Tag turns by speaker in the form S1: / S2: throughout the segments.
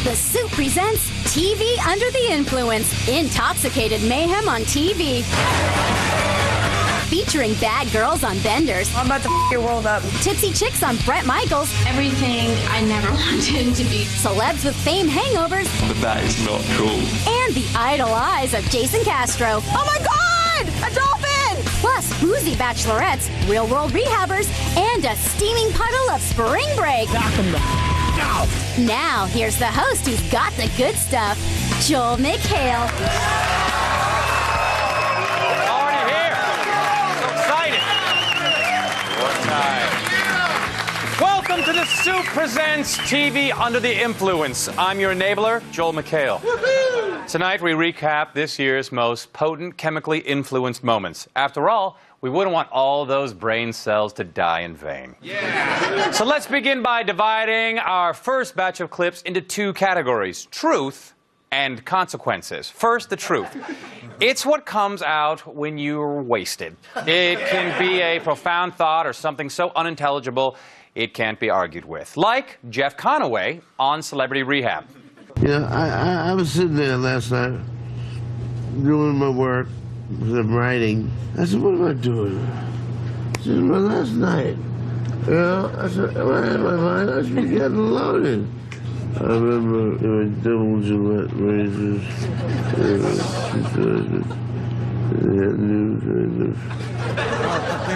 S1: The Soup presents TV Under the Influence. Intoxicated Mayhem on TV. Featuring bad girls on benders.
S2: I'm about to f your world up.
S1: Tipsy chicks on Bret Michaels.
S3: Everything I never wanted to be.
S1: Celebs with fame hangovers.
S4: But that is not cool.
S1: And the idle eyes of Jason Castro.
S2: Oh my God! A dolphin!
S1: Plus boozy bachelorettes, real-world rehabbers, and a steaming puddle of spring break.
S2: Knock him the out.
S1: Now, here's the host who's got the good stuff, Joel McHale.
S5: Already here. So excited. What time? Welcome to the Soup Presents TV Under the Influence. I'm your enabler, Joel McHale. Tonight, we recap this year's most potent chemically influenced moments. After all, we wouldn't want all those brain cells to die in vain. Yeah. So let's begin by dividing our first batch of clips into two categories, truth and consequences. First, the truth. It's what comes out when you're wasted. It can be a profound thought or something so unintelligible it can't be argued with. Like Jeff Conaway on Celebrity Rehab.
S6: Yeah, I was sitting there last night doing my work, I'm writing. I said, what am I doing? I said, well, last night, you know, I said, when I had my mind, I should be getting loaded. I remember there were double Gillette razors,
S2: We're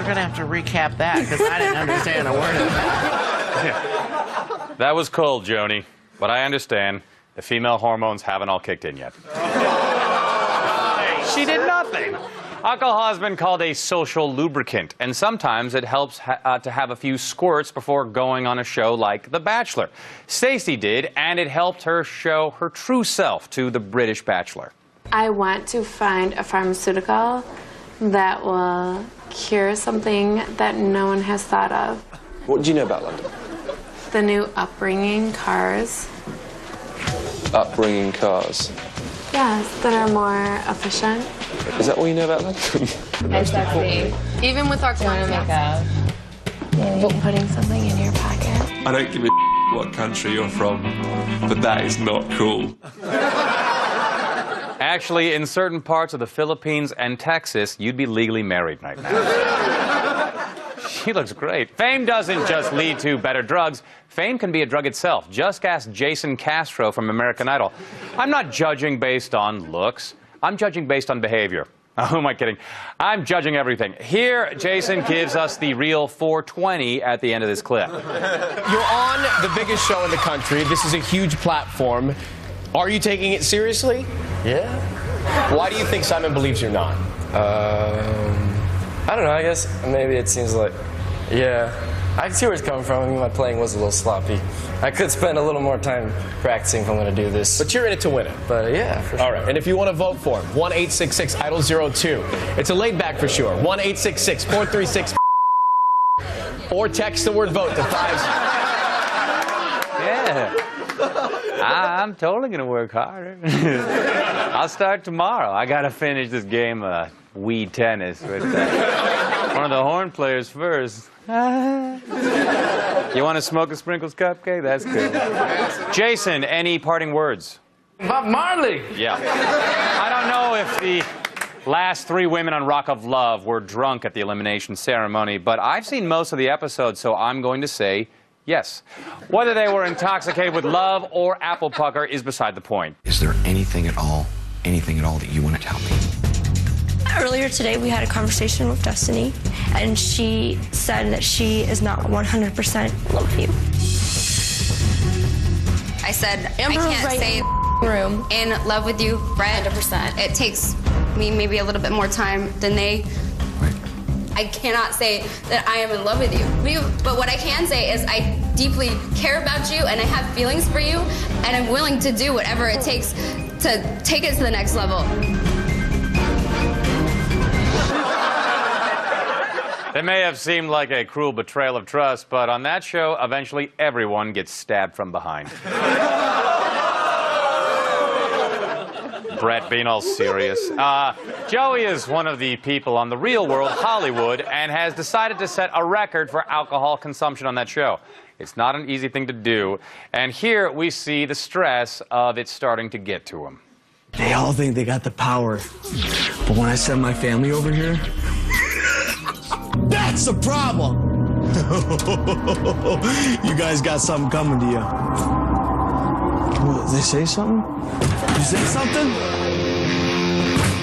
S2: going to have to recap that because I didn't understand a word of that.
S5: That was cold, Joni, but I understand. The female hormones haven't all kicked in yet. She did nothing. Alcohol has been called a social lubricant, and sometimes it helps to have a few squirts before going on a show like The Bachelor. Stacey did, and it helped her show her true self to the British Bachelor.
S3: I want to find a pharmaceutical that will cure something that no one has thought of.
S4: What do you know about London?
S3: The new upbringing cars.
S4: Upbringing cars.
S3: Yes, that are more efficient.
S4: Is that all you know about London?
S3: Exactly. Even with our contacts. Putting something in your pocket.
S4: I don't give a what country you're from, but that is not cool.
S5: Actually, in certain parts of the Philippines and Texas, you'd be legally married right now. She looks great. Fame doesn't just lead to better drugs. Fame can be a drug itself. Just ask Jason Castro from American Idol. I'm not judging based on looks. I'm judging based on behavior. Oh, who am I kidding? I'm judging everything. Here, Jason gives us the real 420 at the end of this clip.
S7: You're on the biggest show in the country. This is a huge platform. Are you taking it seriously?
S8: Yeah.
S7: Why do you think Simon believes you're not?
S8: I don't know, I guess maybe it seems like, yeah. I can see where it's coming from. I mean, my playing was a little sloppy. I could spend a little more time practicing if I'm going to do this.
S7: But you're in it to win it.
S8: But yeah, for sure.
S7: All right, and if you want to vote for him, 1-866-IDOL-02. It's a laid back for sure. 1-866-436 or text the word vote to 5.
S5: Yeah. I'm totally going to work harder. I'll start tomorrow. I got to finish this game of weed tennis with one of the horn players first. You want to smoke a Sprinkles cupcake? That's good. Jason, any parting words?
S8: Bob Marley!
S5: Yeah. I don't know if the last 3 women on Rock of Love were drunk at the elimination ceremony, but I've seen most of the episodes, so I'm going to say yes. Whether they were intoxicated with love or apple pucker is beside the point.
S9: Is there anything at all that you want to tell me?
S10: Earlier today, we had a conversation with Destiny, and she said that she is not 100% in love with you.
S11: I said,
S10: Amber
S11: I can't
S10: right
S11: say
S10: room.
S11: in love with you, Brett. 100%. It takes me maybe a little bit more time than they. I cannot say that I am in love with you. But what I can say is I deeply care about you, and I have feelings for you, and I'm willing to do whatever it takes to take it to the next level.
S5: It may have seemed like a cruel betrayal of trust, but on that show, eventually everyone gets stabbed from behind. Brett being all serious. Joey is one of the people on The Real World Hollywood and has decided to set a record for alcohol consumption on that show. It's not an easy thing to do, and here we see the stress of it starting to get to him.
S12: They all think they got the power, but when I send my family over here, that's the problem. You guys got something coming to you. What, they say something? You say something?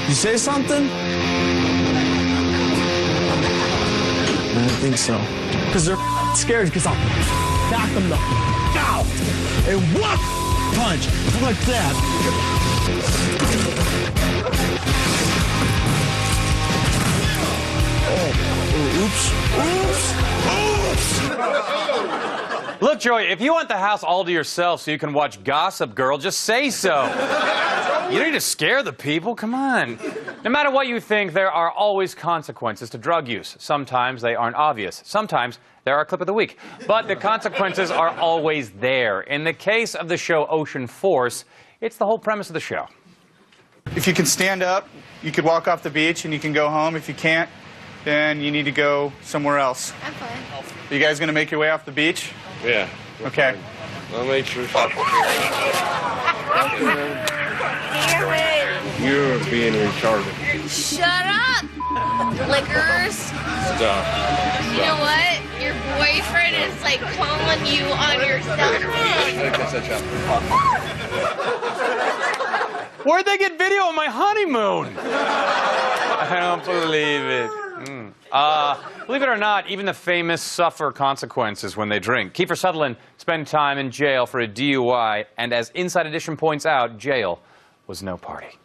S12: You say something? I don't think so. Because they're scared because I'll knock them the out. And what? Punch like that. Oops.
S5: Look, Joey, if you want the house all to yourself so you can watch Gossip Girl, just say so. You don't need to scare the people. Come on. No matter what you think, there are always consequences to drug use. Sometimes they aren't obvious. Sometimes they're our clip of the week. But the consequences are always there. In the case of the show Ocean Force, it's the whole premise of the show.
S13: If you can stand up, you could walk off the beach and you can go home. If you can't, then you need to go somewhere else.
S11: I'm fine.
S13: Are you guys going to make your way off the beach?
S4: Yeah.
S13: Okay.
S4: I'll make sure.
S13: You're being retarded.
S11: Shut up, lickers.
S4: Stop.
S11: You know what? Your boyfriend is like calling you on your cell phone.
S5: Where'd they get video of my honeymoon? I don't believe it. Believe it or not, even the famous suffer consequences when they drink. Kiefer Sutherland spent time in jail for a DUI, and as Inside Edition points out, jail was no party.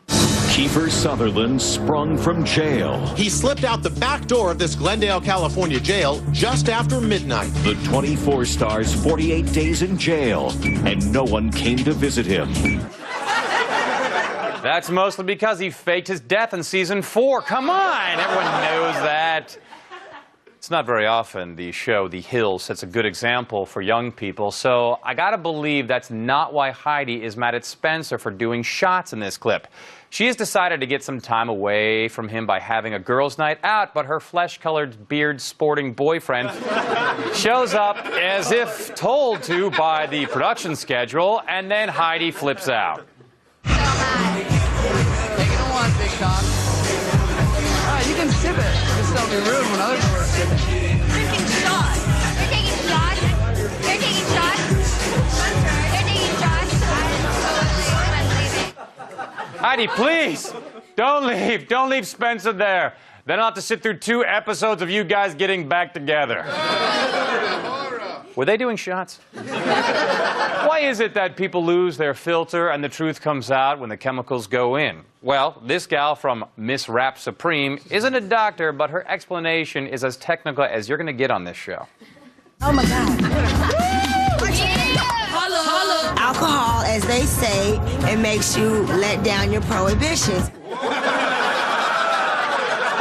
S14: Kiefer Sutherland sprung from jail.
S15: He slipped out the back door of this Glendale, California jail just after midnight.
S14: The 24 stars 48 days in jail, and no one came to visit him.
S5: That's mostly because he faked his death in season 4. Come on, everyone knows that. It's not very often the show The Hill sets a good example for young people, so I gotta believe that's not why Heidi is mad at Spencer for doing shots in this clip. She has decided to get some time away from him by having a girls' night out, but her flesh-colored, beard-sporting boyfriend shows up as if told to by the production schedule, and then Heidi flips out.
S16: Big cock. You can sip it. Just don't be rude when other people are sipping.
S11: Drinking shots. You're taking shots. You're taking shots. You're taking shots. I'm leaving.
S5: Heidi, please, don't leave. Don't leave Spencer there. Then I'll have to sit through 2 episodes of you guys getting back together. Were they doing shots? Why is it that people lose their filter and the truth comes out when the chemicals go in? Well, this gal from Miss Rap Supreme isn't a doctor, but her explanation is as technical as you're going to get on this show.
S17: Oh, my God. Alcohol, as they say, it makes you let down your prohibitions.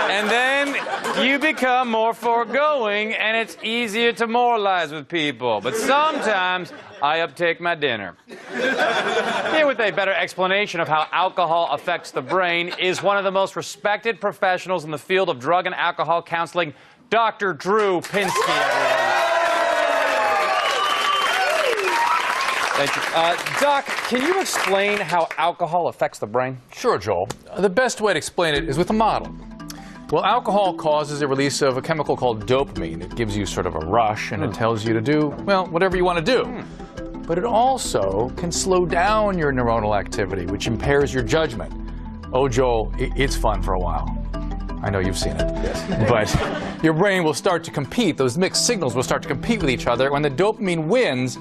S5: And then you become more foregoing, and it's easier to moralize with people. But sometimes I uptake my dinner. Here with a better explanation of how alcohol affects the brain is one of the most respected professionals in the field of drug and alcohol counseling, Dr. Drew Pinsky. Thank you. Doc, can you explain how alcohol affects the brain?
S18: Sure, Joel. The best way to explain it is with a model. Well, alcohol causes a release of a chemical called dopamine. It gives you sort of a rush, and it tells you to do, well, whatever you want to do. But it also can slow down your neuronal activity, which impairs your judgment. Oh, Joel, it's fun for a while. I know you've seen it. Yes. But your brain will start to compete. Those mixed signals will start to compete with each other. When the dopamine wins,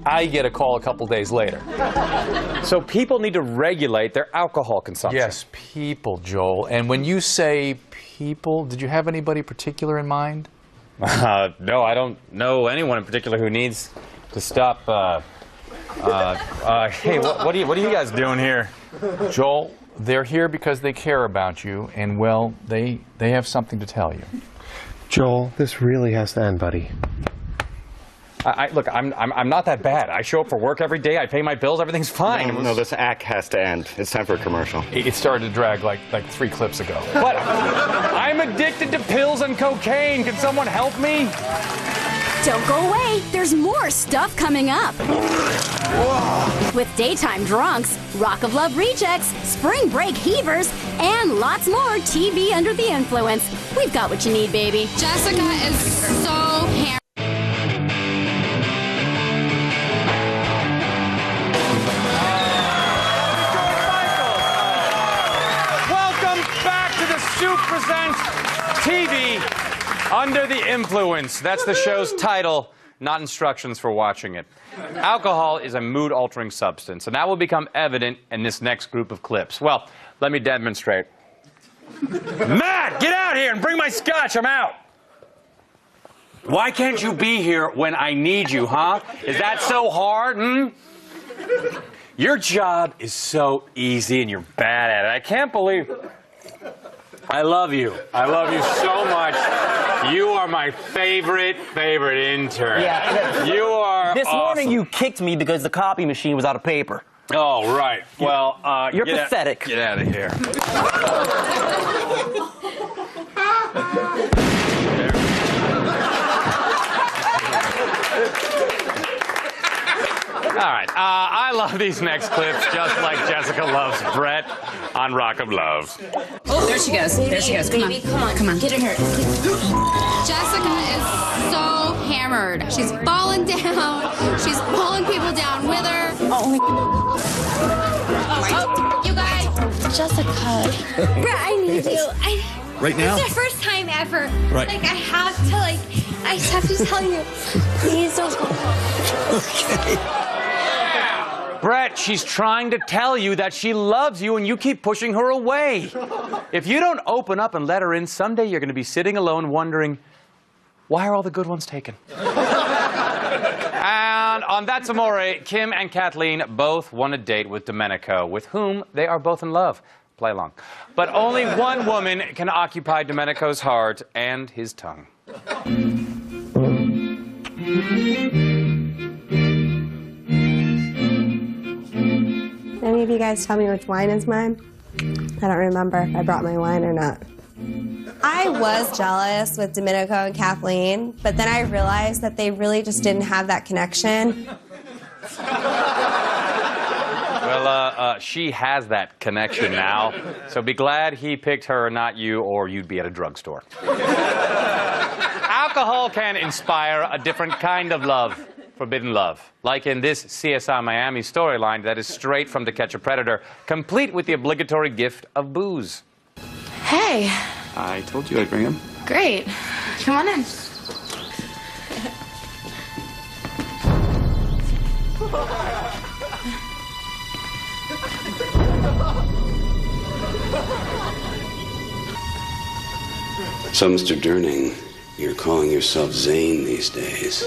S18: I get a call a couple days later.
S5: So people need to regulate their alcohol consumption.
S18: Yes, people, Joel. And when you say people, did you have anybody particular in mind?
S5: No, I don't know anyone in particular who needs to stop. Hey, what are you guys doing here?
S18: Joel, they're here because they care about you, and, well, they have something to tell you.
S19: Joel, this really has to end, buddy.
S5: Look, I'm not that bad. I show up for work every day. I pay my bills. Everything's fine.
S19: No, this act has to end. It's time for a commercial.
S18: It started to drag like 3 clips ago.
S5: But I'm addicted to pills and cocaine. Can someone help me?
S1: Don't go away. There's more stuff coming up. With daytime drunks, Rock of Love rejects, spring break heavers, and lots more TV under the influence. We've got what you need, baby.
S11: Jessica is so hammered.
S5: Welcome back to the Soup Presents TV Under the Influence. That's the show's title, not instructions for watching it. Alcohol is a mood-altering substance, and that will become evident in this next group of clips. Well, let me demonstrate. Matt, get out here and bring my scotch. I'm out. Why can't you be here when I need you, huh? Is that so hard, Your job is so easy and you're bad at it. I can't believe... I love you. I love you so much. You are my favorite intern.
S20: Yeah.
S5: You are
S20: This
S5: awesome.
S20: morning you kicked me because the copy machine was out of paper.
S5: Oh, right. Well,
S20: You're pathetic.
S5: Get out of here. All right. I love these next clips just like Jessica loves Brett on Rock of Love.
S11: Oh, there she goes. There she goes. Come on. Come on. Get in her. Jessica is so hammered. She's falling down. She's pulling people down with her. Oh, you guys.
S10: Jessica.
S21: Brett, I need you.
S12: Right now?
S21: It's the first time ever.
S12: Right.
S21: Like, I just have to tell you. Please don't go.
S12: Okay.
S5: Brett, she's trying to tell you that she loves you and you keep pushing her away. If you don't open up and let her in, someday you're going to be sitting alone wondering, why are all the good ones taken? And on That's Amore, Kim and Kathleen both want a date with Domenico, with whom they are both in love. Play along. But only one woman can occupy Domenico's heart and his tongue.
S22: Any of you guys tell me which wine is mine? I don't remember if I brought my wine or not. I was jealous with Domenico and Kathleen, but then I realized that they really just didn't have that connection.
S5: Well, she has that connection now, so be glad he picked her, not you, or you'd be at a drugstore. Alcohol can inspire a different kind of love. Forbidden love, like in this CSI Miami storyline that is straight from To Catch a Predator, complete with the obligatory gift of booze.
S3: Hey,
S4: I told you I'd bring him.
S3: great. Come on in.
S23: So, Mr. Durning, you're calling yourself Zane these days.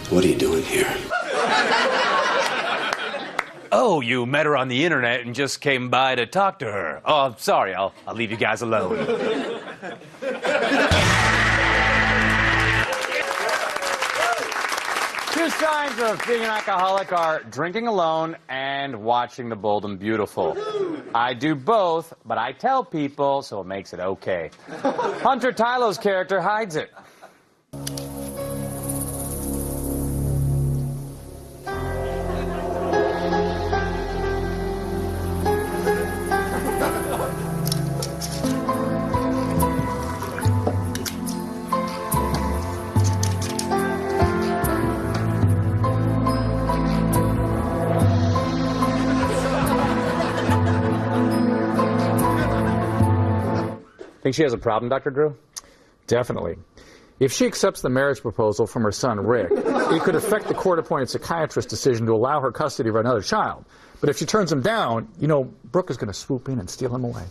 S23: What are you doing here?
S5: Oh, you met her on the internet and just came by to talk to her. Oh, sorry, I'll leave you guys alone. Two signs of being an alcoholic are drinking alone and watching The Bold and Beautiful. I do both, but I tell people, so it makes it okay. Hunter Tylo's character hides it. Think she has a problem, Dr. Drew?
S18: Definitely. If she accepts the marriage proposal from her son, Rick, it could affect the court-appointed psychiatrist's decision to allow her custody of another child. But if she turns him down, you know, Brooke is going to swoop in and steal him away.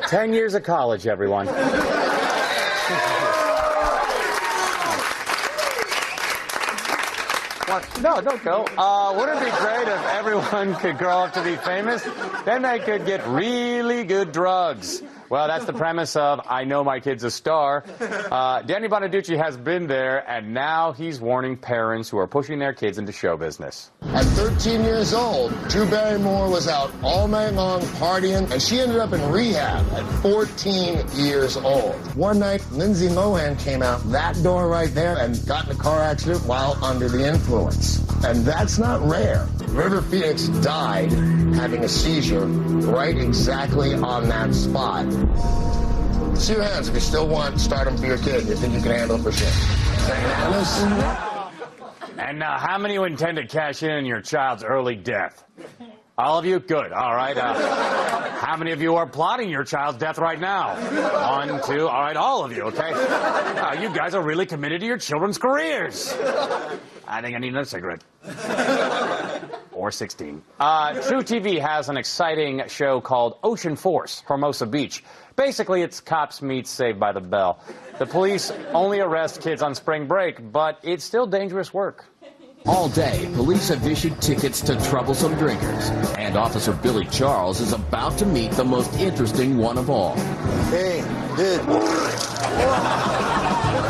S5: 10 years of college, everyone. What? No, don't go. Wouldn't it be great if everyone could grow up to be famous? Then they could get really good drugs. Well, that's the premise of I Know My Kid's a Star. Danny Bonaducci has been there, and now he's warning parents who are pushing their kids into show business.
S2: At 13 years old, Drew Barrymore was out all night long partying, and she ended up in rehab at 14 years old. One night, Lindsay Lohan came out that door right there and got in a car accident while under the influence. And that's not rare. River Phoenix died having a seizure right exactly on that spot. See your hands if you still want stardom for your kid. You think you can handle it for sure.
S5: And how many you intend to cash in on your child's early death? All of you? Good. All right. How many of you are plotting your child's death right now? 1, 2. All right, all of you, okay? You guys are really committed to your children's careers. I think I need another cigarette. Or 16. True TV has an exciting show called Ocean Force, Hermosa Beach. Basically, it's cops meets Saved by the Bell. The police only arrest kids on spring break, but it's still dangerous work.
S6: All day, police have issued tickets to troublesome drinkers, and Officer Billy Charles is about to meet the most interesting one of all.
S2: Hey, dude.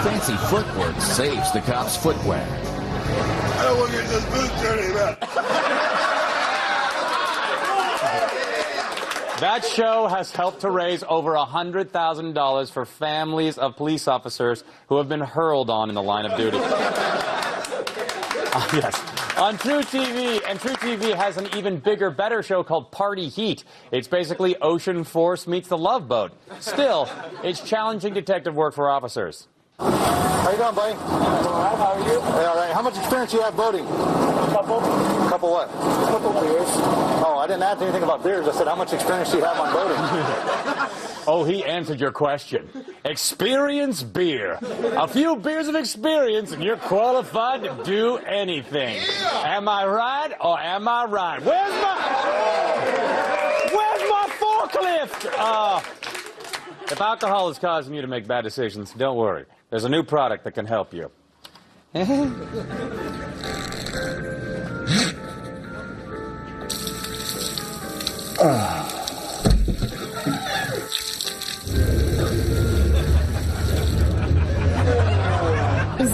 S6: Fancy footwork saves the cop's footwear.
S2: I don't want to get this booth dirty, man.
S5: That show has helped to raise over $100,000 for families of police officers who have been hurled on in the line of duty. Yes. On True TV, and True TV has an even bigger, better show called Party Heat. It's basically Ocean Force meets The Love Boat. Still, it's challenging detective work for officers.
S2: How you doing, buddy? All right, how are you? Yeah, all right. How much experience do you have boating? Couple. Couple what? Couple beers. Oh, I didn't ask anything about beers. I said, how much experience do you have on boating?
S5: Oh, he answered your question. Experience beer. A few beers of experience and you're qualified to do anything. Yeah. Am I right or am I right? Where's my forklift? If alcohol is causing you to make bad decisions, don't worry. There's a new product that can help you.
S1: Is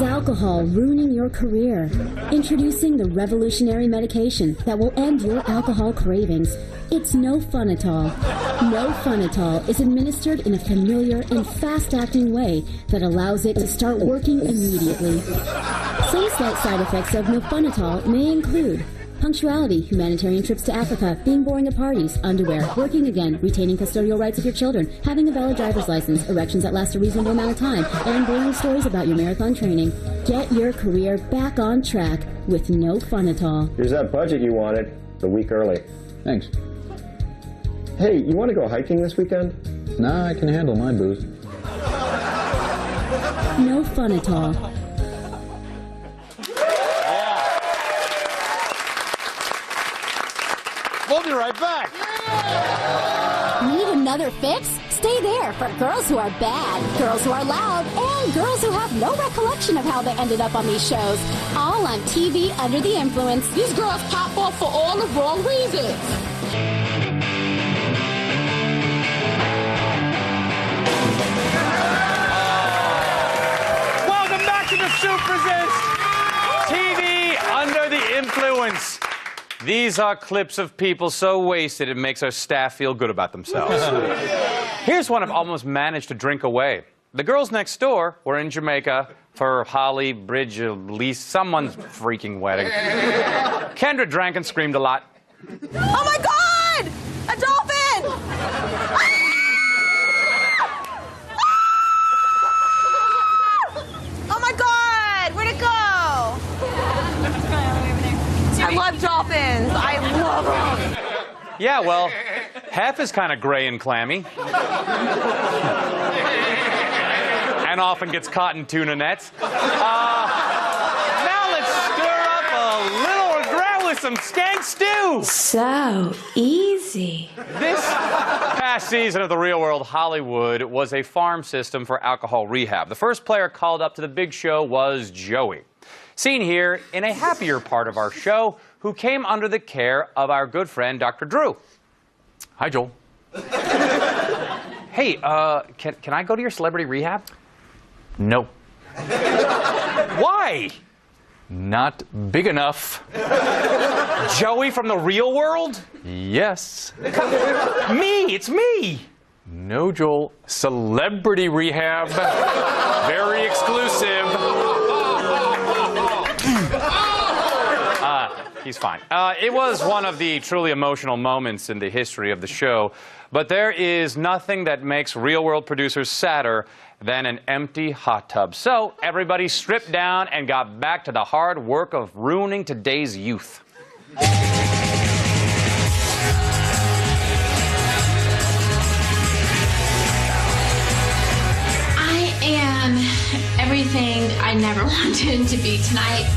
S1: alcohol ruining your career? Introducing the revolutionary medication that will end your alcohol cravings. It's No Funitol. No Funitol is administered in a familiar and fast-acting way that allows it to start working immediately. Some slight side effects of No Funitol may include punctuality, humanitarian trips to Africa, being boring at parties, underwear, working again, retaining custodial rights of your children, having a valid driver's license, erections that last a reasonable amount of time, and boring stories about your marathon training. Get your career back on track with No Funitol.
S7: Here's that budget you wanted a week early.
S24: Thanks.
S7: Hey, you want to go hiking this weekend?
S24: Nah, I can handle my booze.
S1: No Funitol.
S5: We'll be right back.
S1: Need another fix? Stay there for girls who are bad, girls who are loud, and girls who have no recollection of how they ended up on these shows. All on TV Under the Influence.
S25: These girls pop off for all the wrong reasons.
S5: Welcome back to the Soup Presents TV Under the Influence. These are clips of people so wasted it makes our staff feel good about themselves. Here's one I've almost managed to drink away. The girls next door were in Jamaica for Holly Bridge, Elise, someone's freaking wedding. Kendra drank and screamed a lot.
S26: Oh my God! A dolphin! Oh my God! Where'd it go? I love dolphins. I love them.
S5: Yeah, well, half is kind of gray and clammy. And often gets caught in tuna nets. Now let's stir up a little regret with some skank stew.
S3: So easy.
S5: This past season of The Real World Hollywood was a farm system for alcohol rehab. The first player called up to the big show was Joey. Seen here in a happier part of our show, who came under the care of our good friend, Dr. Drew. Hi, Joel. Hey, can I go to your celebrity rehab?
S18: No.
S5: Why?
S18: Not big enough.
S5: Joey from the real world?
S18: Yes.
S5: Me, it's me.
S18: No, Joel. Celebrity rehab. Very exclusive.
S5: He's fine. It was one of the truly emotional moments in the history of the show, but there is nothing that makes real-world producers sadder than an empty hot tub. So everybody stripped down and got back to the hard work of ruining today's youth.
S21: I am everything I never wanted to be tonight.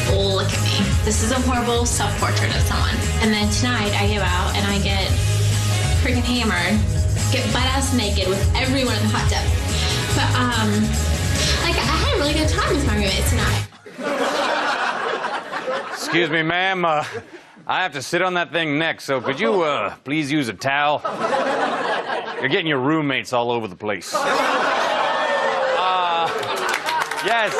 S21: Look at me. This is a horrible self-portrait of someone. And then tonight I go out and I get freaking hammered, get butt-ass naked with everyone in the hot tub. But, like, I had a really good time with my roommates tonight.
S5: Excuse me, ma'am. I have to sit on that thing next, so could you, please use a towel? You're getting your roommates all over the place. Yes.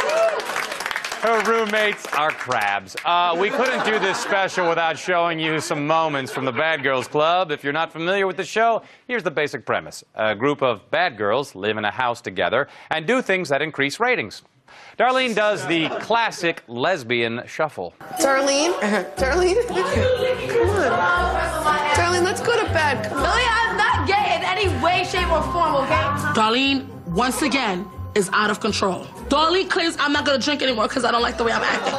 S5: Her roommates are crabs. We couldn't do this special without showing you some moments from the Bad Girls Club. If you're not familiar with the show, here's the basic premise. A group of bad girls live in a house together and do things that increase ratings. Darlene does the classic lesbian shuffle.
S26: Darlene? Darlene? Come on. Darlene, let's go to bed. Billy, I'm not gay in any way, shape, or form, okay?
S25: Darlene, once again, is out of control. Darlene claims I'm not gonna drink anymore because I don't like the way I'm acting.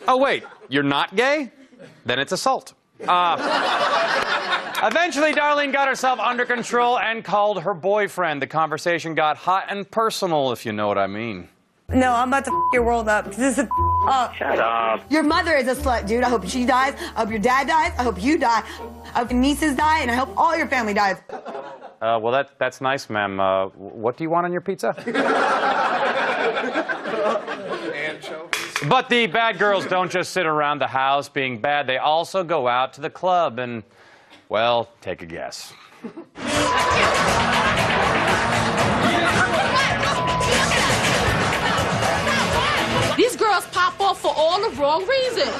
S5: Oh, wait, you're not gay? Then it's assault. Eventually, Darlene got herself under control and called her boyfriend. The conversation got hot and personal, if you know what I mean.
S17: No, I'm about to your world up. This is up.
S20: Shut up.
S17: Your mother is a slut, dude. I hope she dies. I hope your dad dies. I hope you die. I hope your nieces die, and I hope all your family dies.
S5: Well, that's nice, ma'am. What do you want on your pizza? But the bad girls don't just sit around the house being bad. They also go out to the club and, well, take a guess.
S25: These girls pop off for all the wrong reasons.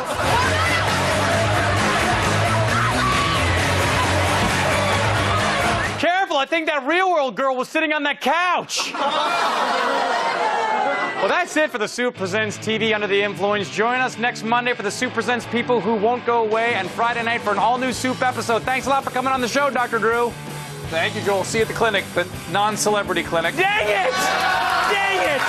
S5: Careful, I think that real world girl was sitting on that couch. Well, that's it for the Soup Presents TV Under the Influence. Join us next Monday for the Soup Presents People Who Won't Go Away and Friday night for an all-new Soup episode. Thanks a lot for coming on the show, Dr. Drew.
S18: Thank you, Joel. See you at the clinic, but non-celebrity clinic.
S5: Dang it! Dang it!